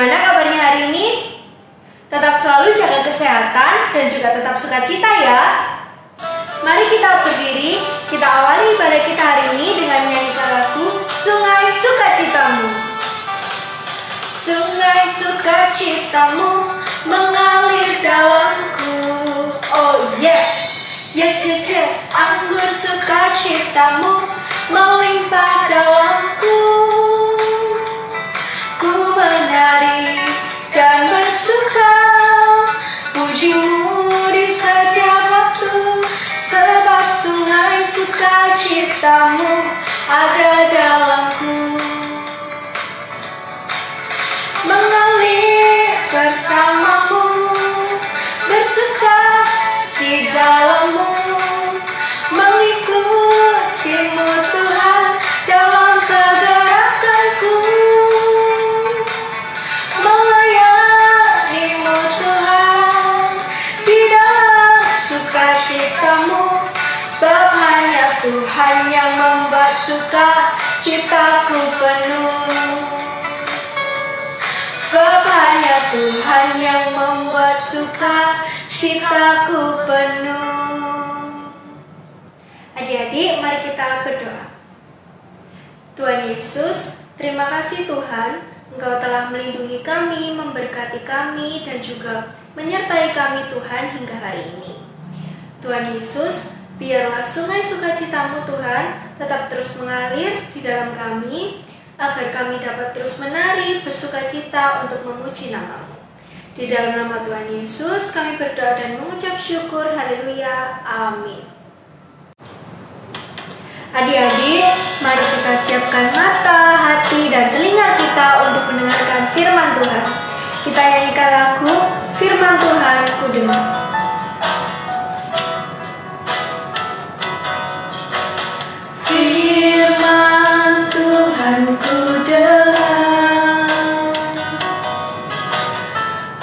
Bagaimana kabarnya hari ini? Tetap selalu jaga kesehatan dan juga tetap sukacita ya. Mari kita berdiri, kita awali ibadah kita hari ini dengan menyanyikan lagu Sungai Sukacitamu. Sungai sukacitamu mengalir dalamku. Oh yes, yes, yes, yes. Anggur sukacitamu melimpah dalamku. Ku menari dan bersuka, pujimu di setiap waktu, sebab sungai sukacitamu ada dalamku. Mengalir bersamamu, bersuka di dalammu, mengikutimu Tuhan dalam kegerakanku, melayanimu Tuhan di dalam sukacitamu, sebab hanya Tuhan yang membuat sukacitaku penuh. Sebab hanya Tuhan yang membuat sukacitaku penuh. Adik-adik, mari kita berdoa. Tuhan Yesus, terima kasih Tuhan, Engkau telah melindungi kami, memberkati kami, dan juga menyertai kami Tuhan hingga hari ini. Tuhan Yesus, biarlah sungai sukacitamu Tuhan tetap terus mengalir di dalam kami, agar kami dapat terus menari, bersukacita untuk memuji nama-Mu. Di dalam nama Tuhan Yesus, kami berdoa dan mengucap syukur. Haleluya. Amin. Adik-adik, mari kita siapkan mata, hati, dan telinga kita untuk mendengarkan firman Tuhan. Kita nyanyikan lagu Firman Tuhan Ku Dengar. Firman Tuhan ku dengar,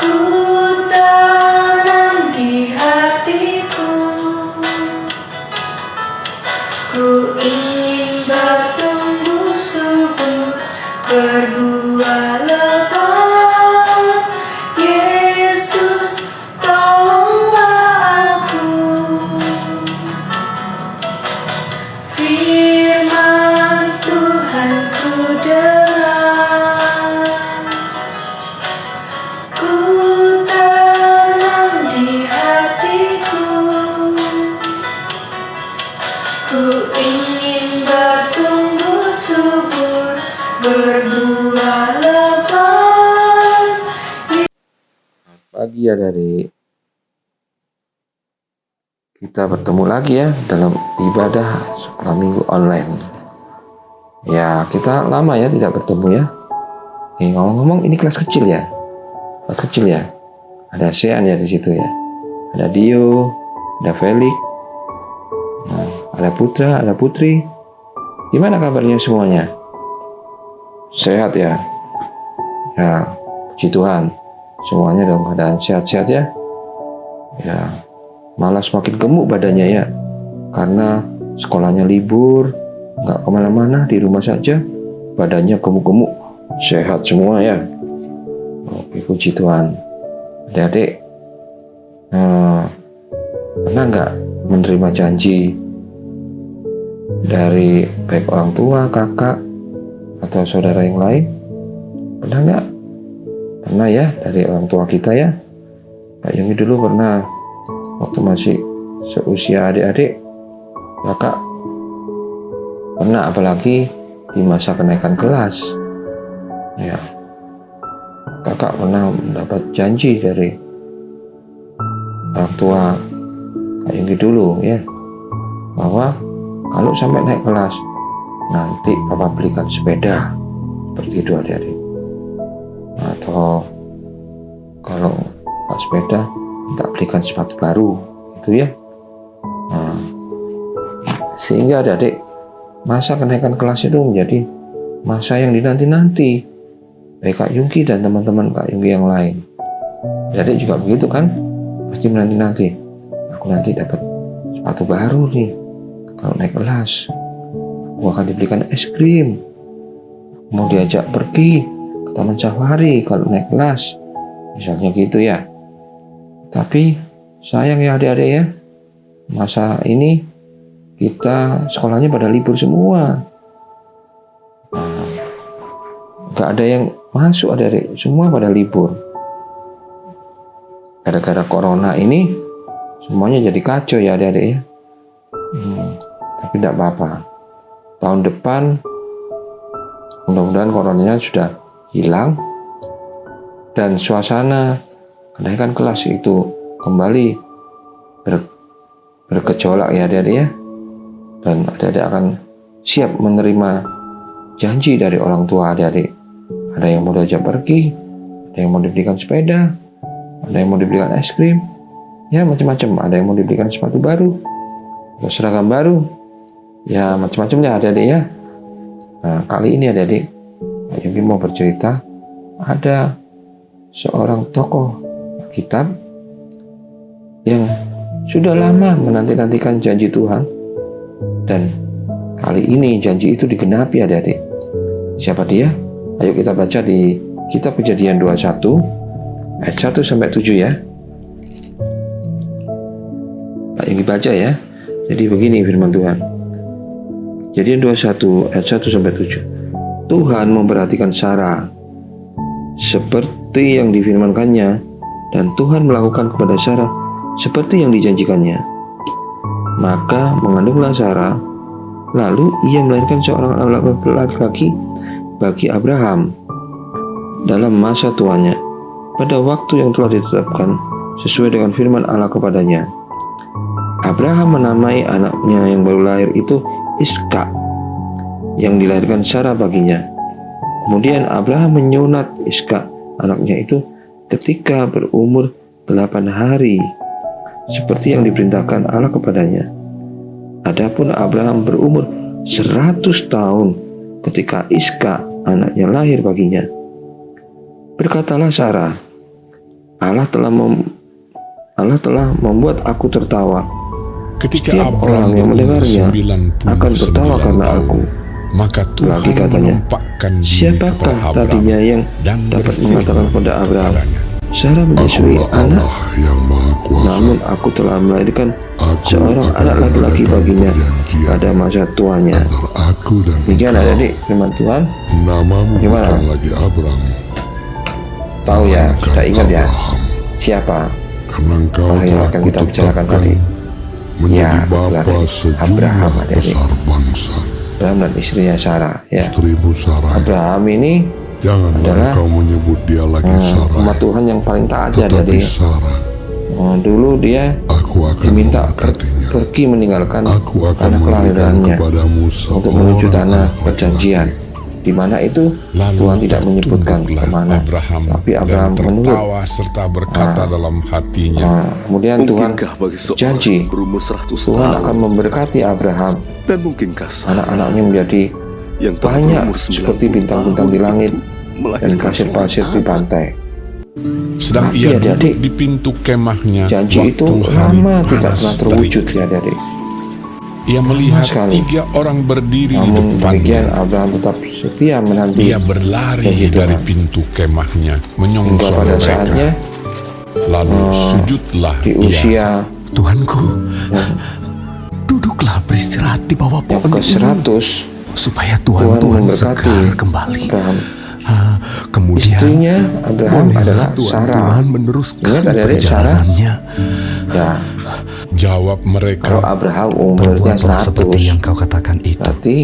ku tanam di hatiku, ku ingin bertumbuh subur, berbuah lebat. Yesus, tolonglah aku. Firman Tuhan ku dengar, ku tanam di hatiku, ku ingin bertumbuh subur, berbuah lebat. Pagi adik-adik, kita bertemu lagi ya dalam ibadah sekolah minggu online. Ya, kita lama ya tidak bertemu ya. Ngomong-ngomong, ini kelas kecil ya, kelas kecil ya. Ada Sean ya di situ ya, ada Dio, ada Felix, ada Putra, ada Putri. Gimana kabarnya semuanya? Sehat ya? Ya, puji Tuhan, semuanya dalam keadaan sehat-sehat ya. Ya, malah semakin gemuk badannya ya, karena sekolahnya libur, nggak kemana-mana, di rumah saja, badannya gemuk-gemuk, sehat semua ya. Oke, puji Tuhan. Adik-adik, pernah nggak menerima janji dari baik orang tua, kakak, atau saudara yang lain? Pernah nggak? Pernah ya, dari orang tua kita ya. Kak Yumi dulu pernah, waktu masih seusia adik-adik, kakak pernah, apalagi di masa kenaikan kelas ya, kakak pernah mendapat janji dari orang tua Kak Yumi dulu ya, bahwa kalau sampai naik kelas nanti papa belikan sepeda, seperti itu adik-adik. Atau kalau nggak sepeda, tak belikan sepatu baru, gitu ya. Sehingga adik-adik, masa kenaikan kelas itu menjadi masa yang dinanti-nanti, baik Kak Yungki dan teman-teman Kak Yungki yang lain. Adik juga begitu kan, pasti menanti-nanti, aku nanti dapat sepatu baru nih kalau naik kelas, aku akan dibelikan es krim, mau diajak pergi taman safari kalau naik kelas, misalnya gitu ya. Tapi sayang ya adik-adik ya, masa ini kita sekolahnya pada libur semua. Gak ada yang masuk adik-adik, semua pada libur. Gara-gara corona ini semuanya jadi kacau ya adik-adik ya. Tapi tidak apa-apa. Tahun depan mudah-mudahan coronanya sudah hilang dan suasana kenaikan kelas itu kembali bergejolak ya adik-adik ya. Dan adik-adik akan siap menerima janji dari orang tua adik-adik. Ada yang mau diajak pergi, ada yang mau dibelikan sepeda, ada yang mau dibelikan es krim, ya macam-macam. Ada yang mau dibelikan sepatu baru, atau seragam baru, ya macam-macam ya adik-adik ya. Nah, kali ini adik-adik, Pak Yogi mau bercerita, ada seorang tokoh kitab yang sudah lama menanti-nantikan janji Tuhan, dan kali ini janji itu digenapi adik-adik. Siapa dia? Ayo kita baca di kitab Kejadian 21 ayat 1 sampai 7 ya. Pak Yogi baca ya. Jadi begini firman Tuhan. Kejadian 21 ayat 1 sampai 7. Tuhan memperhatikan Sarah seperti yang difirmankannya, dan Tuhan melakukan kepada Sarah seperti yang dijanjikannya. Maka mengandunglah Sarah, lalu ia melahirkan seorang anak laki-laki bagi Abraham dalam masa tuanya, pada waktu yang telah ditetapkan sesuai dengan firman Allah kepadanya. Abraham menamai anaknya yang baru lahir itu Ishak, yang dilahirkan Sarah baginya. Kemudian Abraham menyunat Ishak anaknya itu ketika berumur 8 hari, seperti yang diperintahkan Allah kepadanya. Adapun Abraham berumur 100 tahun ketika Ishak anaknya lahir baginya. Berkatalah Sarah, Allah telah membuat aku tertawa. Ketika Setiap Abraham orang yang mendengarnya akan tertawa karena aku. Maka Tuhan Lagi katanya, menampakkan diri siapakah kepada Abraham tadinya yang dan dapat berfirman mengatakan kepada Abraham, kepadanya, Sarah menyusui Akulah anak, Allah yang Maha Kuasa. namun aku telah melahirkan Aku seorang akan anak laki-laki mengadakan baginya perjanjian pada masa tuanya. antara aku dan Demikian engkau. adik firman Tuhan. Namamu Gimana? bukan lagi Abram, Tahu ya, melainkan sudah ingat ya Abraham, siapa karena engkau yang telah akan kita bicarakan kutetapkan tadi? menjadi Ya, bapa betul, sejumlah Abraham, adik-adik. besar bangsa. Abraham dan istrinya Sarah ya. Istrimu Sarai, Abraham ini janganlah adalah engkau menyebut dia lagi Sarai, umat Tuhan yang paling taat ya tetapi dari Sarah. dulu dia Aku akan diminta memberkatinya. pergi meninggalkan Aku akan tanah memberikan kelahirannya kepadamu untuk menuju seorang tanah anak perjanjian, laki-laki. di mana itu Lalu Tuhan tidak menyebutkan tertunduklah kemana. Abraham Tapi dan Abraham menurut. tertawa serta berkata dalam hatinya, Kemudian Tuhan Mungkinkah bagi seorang janji berumur 100 Tuhan tahun akan memberkati Abraham, dan mungkinkah Sarah anak-anaknya menjadi yang telah banyak berumur 90 seperti bintang-bintang tahun di langit itu dan melahirkan pasir-pasir seorang di anak? pantai. sedang Tapi ia adik-adik, duduk di pintu kemahnya. Janji waktu itu hari lama tidak panas pernah terik. terwujud ya adik. Ia melihat sekali. 3 orang berdiri di Namun depannya. demikian Abraham tetap setia menanti Ia berlari janji dari Tuhan. pintu kemahnya, Hingga menyongsong pada mereka. saatnya Lalu sujudlah di ia. usia Tuhanku, duduklah beristirahat di bawah yang pohon ini, ke-100 supaya Tuhan Tuhan memberkati segar kembali. Abraham. Kemudian Istrinya Abraham bolehlah adalah Tuhan Sarah. meneruskan Ingat adik-adik, Sarah? perjalanannya. Ya, Jawab mereka. kalau Abraham umurnya Perbuatlah seperti 100, yang kau katakan itu. berarti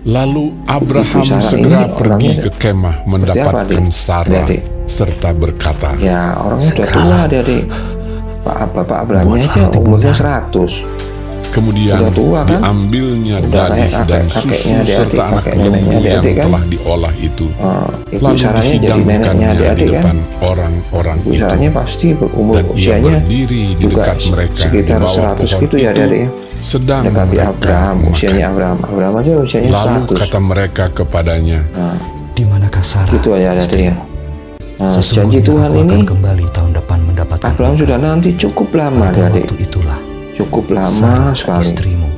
Lalu Abraham Ibu Sarah segera ini pergi orangnya ke kemah mendapatkan adik? Sarah Adik. serta berkata, ya orangnya sudah Segera. tua adik-adik. Bapak Abrahamnya Buatlah aja hati umurnya bunda. 100. kemudian Udah tua, kan? diambilnya Udah dadih kayak dan kakeknya susu adik-adik, serta anak kakek lembu neneknya yang adik-adik, kan? telah diolah itu. Ibu Lalu Sarahnya jadi neneknya dihidangkannya di adik-adik kan. depan orang-orang Ibu itu. Sarahnya pasti berumur Dan ia usianya berdiri di juga dekat mereka di sekitar bawah 100 pohon gitu ya itu, adik-adik. sedang Dekati mereka Abraham, makan. usianya Abraham aja usianya Lalu 100. kata mereka kepadanya, Di manakah Sarah? Gitu ya adik-adik ya. Nah, janji Sesungguhnya Tuhan aku ini akan kembali tahun depan mendapatkan Abraham sudah nanti cukup lama pada adik-adik. waktu itulah Cukup lama Sarah, sekali. istrimu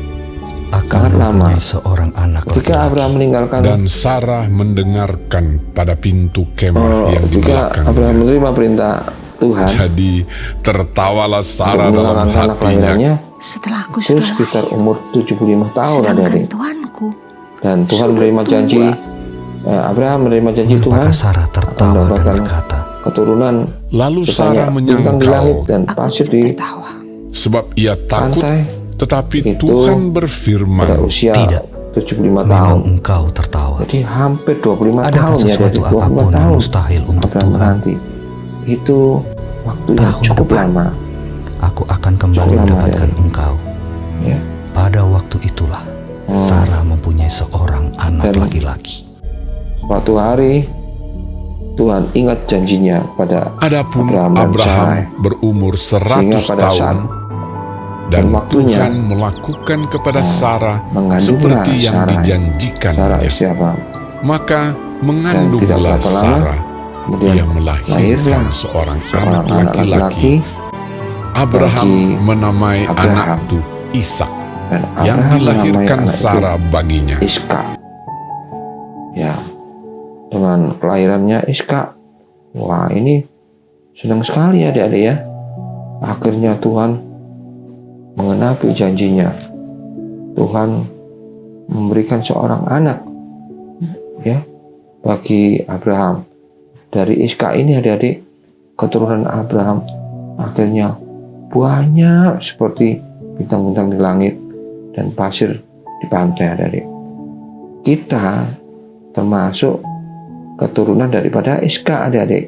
akan sangat lama. mempunyai seorang anak Ketika laki-laki. Abraham meninggalkan, Dan Sarah mendengarkan pada pintu kemah yang di ketika Abraham belakangnya. menerima perintah Tuhan Jadi tertawalah untuk Sarah dalam mengalahkan anak hatinya. lahirannya, Setelah aku itu sudah sekitar lahir, umur 75 tahun sedangkan adik-adik. Tuanku Dan Tuhan sudah menerima janji, tua. Abraham menerima janji Tuhan Maka Sarah tertawa dan mendapatkan berkata, keturunan Lalu sebanyak Sarah bintang di langit menyangkal dan Aku pasir di tertawa. sebab ia takut, pantai tetapi itu Tuhan pada berfirman, usia Tidak. 75 memang tahun. engkau tertawa. Jadi hampir 25 Adakah tahun ya, sesuatu dari 25 apapun yang tahun mustahil untuk Abraham Tuhan? menanti. Itu waktu yang Tahun cukup depan, lama. Aku akan kembali Cukup lama, mendapatkan ya. engkau. Ya. Pada waktu itulah Sarah mempunyai seorang anak Dan- laki-laki. Suatu hari Tuhan ingat janjinya pada adapun Abraham dan Abraham Sarai. berumur Sehingga 100 pada saat tahun dan waktunya, Tuhan melakukan kepada Sarah mengandunglah seperti yang Sarai. dijanjikannya. Sarah istri Abraham. Maka tidak mengandunglah berapa lama, Sarah. kemudian Ia melahirkan lahirlah seorang seorang anak laki-laki. Abraham bagi menamai Abraham. anak itu Ishak, dan yang Abraham dilahirkan menamai anak itu Sarah baginya. Iska. Ya, dengan kelahirannya Iska, wah ini senang sekali ya adik-adik ya. Akhirnya Tuhan mengenapi janjinya. Tuhan memberikan seorang anak ya bagi Abraham. Dari Iska ini adik-adik, keturunan Abraham akhirnya banyak seperti bintang-bintang di langit dan pasir di pantai adik-adik. Kita termasuk keturunan daripada Iska adik-adik.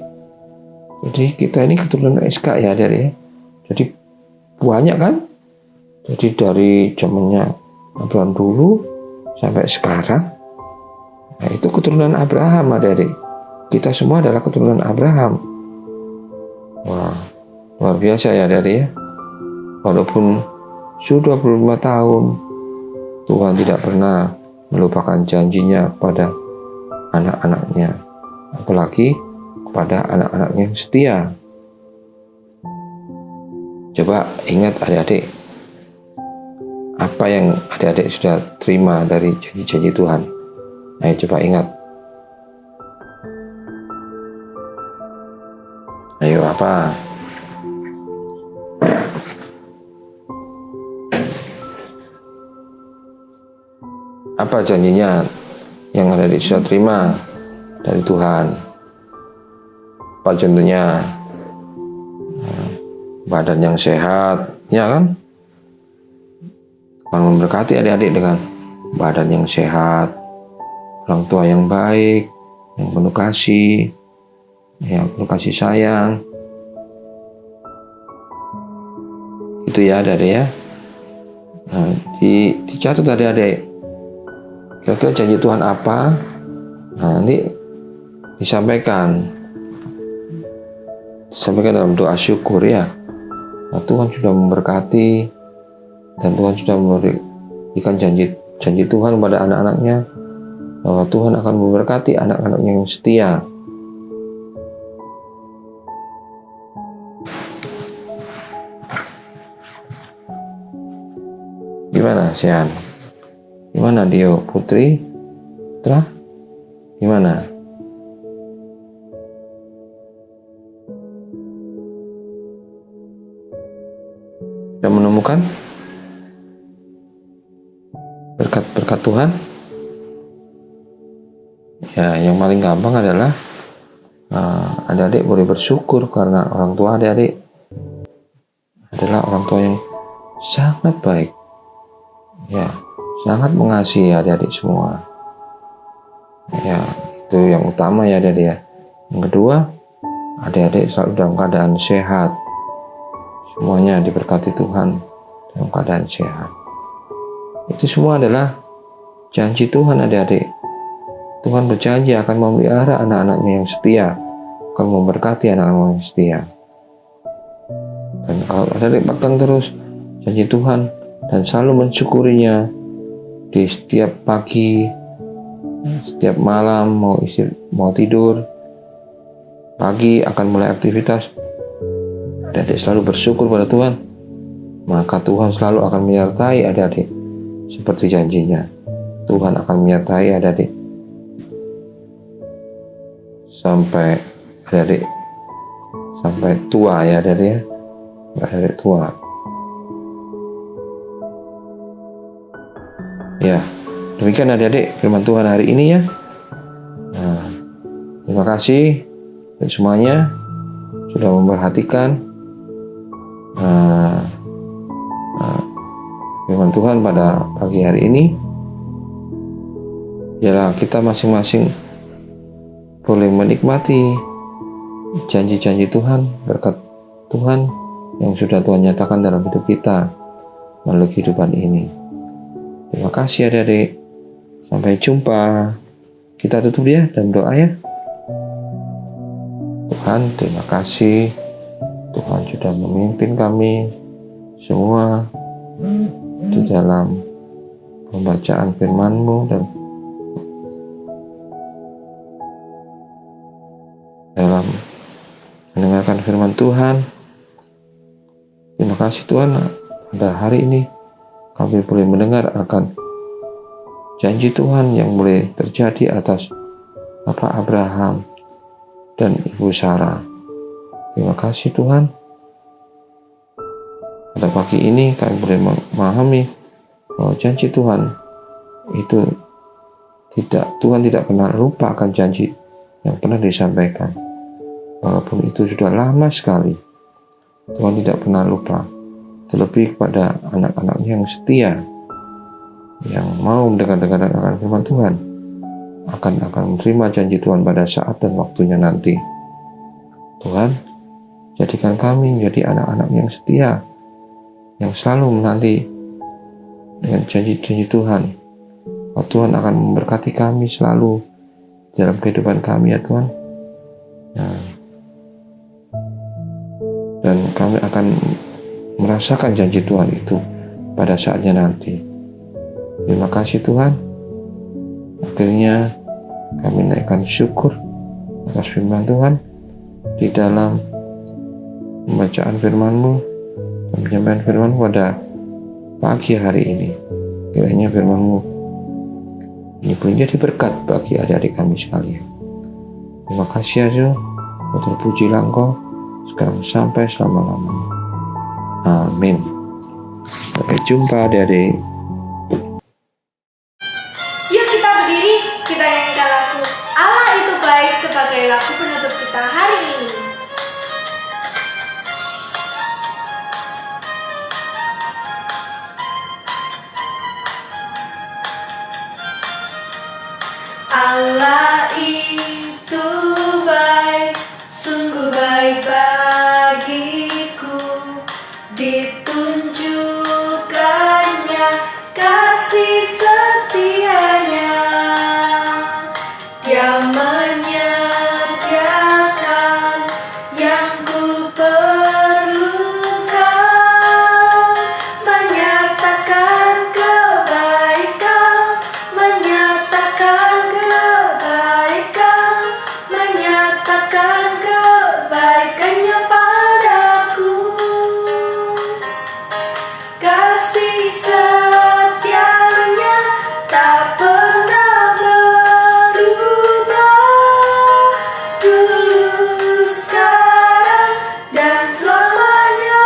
Jadi kita ini keturunan Iska ya adik-adik ya. Jadi banyak kan? Jadi dari zamannya Abraham dulu sampai sekarang, nah itu keturunan Abraham adik-adik. Kita semua adalah keturunan Abraham. Wah, luar biasa ya adik-adik ya. Walaupun sudah 25 tahun, Tuhan tidak pernah melupakan janjinya pada anak-anaknya, apalagi kepada anak-anaknya yang setia. Coba ingat adik-adik, apa yang adik-adik sudah terima dari janji-janji Tuhan. Ayo coba ingat. Ayo apa? Apa janjinya yang adik-adik sudah terima dari Tuhan? Apa contohnya? Badan yang sehat, ya kan? Tuhan memberkati adik-adik dengan badan yang sehat, orang tua yang baik, yang penuh kasih, yang penuh kasih sayang. Itu ya adik-adik ya. Nah, dicatat adik-adik. Kira-kira janji Tuhan apa? Nah, nanti disampaikan dalam doa syukur ya. Nah, Tuhan sudah memberkati dan Tuhan sudah memberikan janji Tuhan kepada anak-anaknya bahwa Tuhan akan memberkati anak-anaknya yang setia. Gimana Sian? Gimana Dio, Putri, Putra? Gimana? Sudah menemukan berkat-berkat Tuhan? Ya, yang paling gampang adalah adik-adik boleh bersyukur karena orang tua adik-adik adalah orang tua yang sangat baik. Ya, sangat mengasihi adik-adik semua. Ya, itu yang utama ya adik-adik ya. Yang kedua, adik-adik selalu dalam keadaan sehat. Semuanya diberkati Tuhan dalam keadaan sehat. Itu semua adalah janji Tuhan adik-adik. Tuhan berjanji akan memelihara anak-anaknya yang setia, akan memberkati anak-anak yang setia. Dan kalau adik-adik pegang terus janji Tuhan dan selalu mensyukurinya di setiap pagi, setiap malam, mau tidur, pagi akan mulai aktivitas, adik-adik selalu bersyukur pada Tuhan, maka Tuhan selalu akan menyertai adik-adik seperti janjinya. Tuhan akan menyertai adik-adik sampai tua ya adik-adik ya. Adik tua. Ya, demikian adik-adik firman Tuhan hari ini ya. Nah, terima kasih dan semuanya sudah memperhatikan firman Tuhan pada pagi hari ini. Biarlah kita masing-masing boleh menikmati janji-janji Tuhan, berkat Tuhan yang sudah Tuhan nyatakan dalam hidup kita melalui kehidupan ini. Terima kasih adik-adik. Sampai jumpa. Kita tutup ya dalam doa ya. Tuhan, terima kasih. Tuhan sudah memimpin kami semua di dalam pembacaan firman-Mu dan dalam mendengarkan firman Tuhan. Terima kasih Tuhan, pada hari ini kami boleh mendengar akan janji Tuhan yang boleh terjadi atas Bapak Abraham dan Ibu Sarah. Terima kasih Tuhan. Pada pagi ini kami boleh memahami bahwa janji Tuhan itu Tuhan tidak pernah lupa akan janji yang pernah disampaikan. Walaupun itu sudah lama sekali, Tuhan tidak pernah lupa. Terlebih kepada anak-anaknya yang setia, yang mau mendengar-dengar akan firman Tuhan, akan menerima janji Tuhan pada saat dan waktunya nanti. Tuhan, jadikan kami menjadi anak-anak yang setia, yang selalu menanti dengan janji-janji Tuhan. Tuhan akan memberkati kami selalu dalam kehidupan kami ya Tuhan. Dan kami akan merasakan janji Tuhan itu pada saatnya nanti. Terima kasih Tuhan. Akhirnya kami naikkan syukur atas firman Tuhan di dalam pembacaan firman-Mu dan penyampaian firman-Mu pada pagi hari ini. Kiranya firman-Mu ini boleh jadi berkat bagi adik-adik kami sekalian. Terima kasih ya Tuhan. Terpujilah Engkau sekarang sampai selama-lamanya. Amin. Sampai jumpa adik-adik. Yuk kita berdiri, kita nyanyikan lagu Allah itu baik sebagai lagu penutup kita hari ini. Allah itu baik, sungguh baik bagiku, ditunjukkannya kasih setianya. Dia menyediakan yang ku perlukan, menyatakan kebaikan, menyatakan kebaikan, menyatakan kebaikannya padaku. Kasih setianya tak pernah berubah, dulu, sekarang, dan selamanya.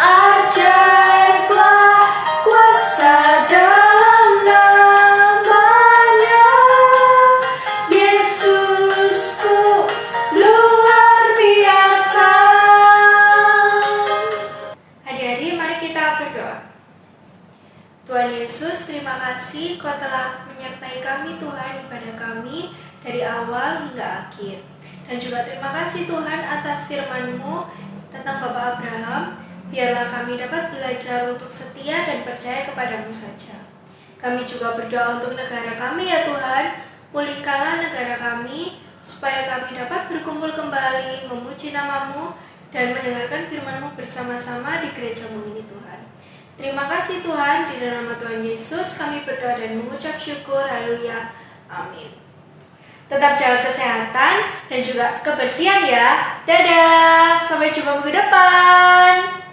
Ajaiblah kuasa dalam namanya, Yesusku luar biasa. Adik-adik, mari kita berdoa. Tuhan Yesus, terima kasih Kau telah menyertai kami Tuhan, ibadah kami dari awal hingga akhir. Dan juga terima kasih Tuhan atas firman-Mu tentang Bapak Abraham. Biarlah kami dapat belajar untuk setia dan percaya kepadamu saja. Kami juga berdoa untuk negara kami ya Tuhan. Pulihkanlah negara kami, supaya kami dapat berkumpul kembali, memuji nama-Mu, dan mendengarkan firman-Mu bersama-sama di gereja-Mu ini Tuhan. Terima kasih Tuhan, di dalam nama Tuhan Yesus kami berdoa dan mengucap syukur. Haleluya. Amin. Tetap jaga kesehatan dan juga kebersihan ya. Dadah, sampai jumpa minggu depan.